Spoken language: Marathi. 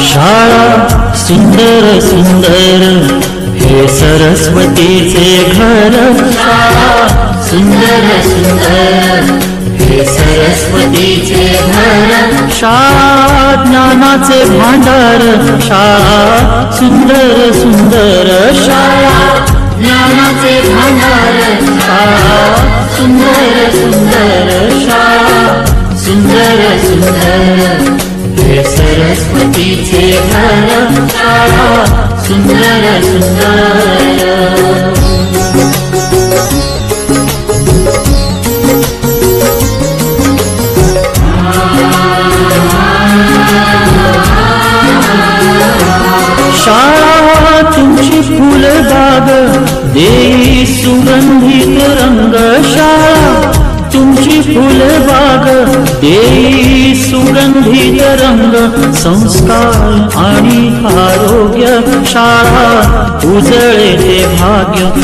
शाळा सुंदर सुंदर हे सरस्वतीचे घर। शाळा सुंदर सुंदर हे सरस्वतीचे घर। शाळा ज्ञानाचे भांडार। शाळा सुंदर सुंदर शाळा ज्ञानाचे भांडार। शाळा सुंदर सुंदर शाळा सुंदर सुंदर हे सरस्वतीचे घर। शाळा सुंदर सुंदर। शाळा तुमची फुलबाग देई सुगंधित रंग। शाळा तुमची फुलबाग देई सुगंधित रंग। संस्कार आणि आरोग्य शाळा उजळे ते भाग्य।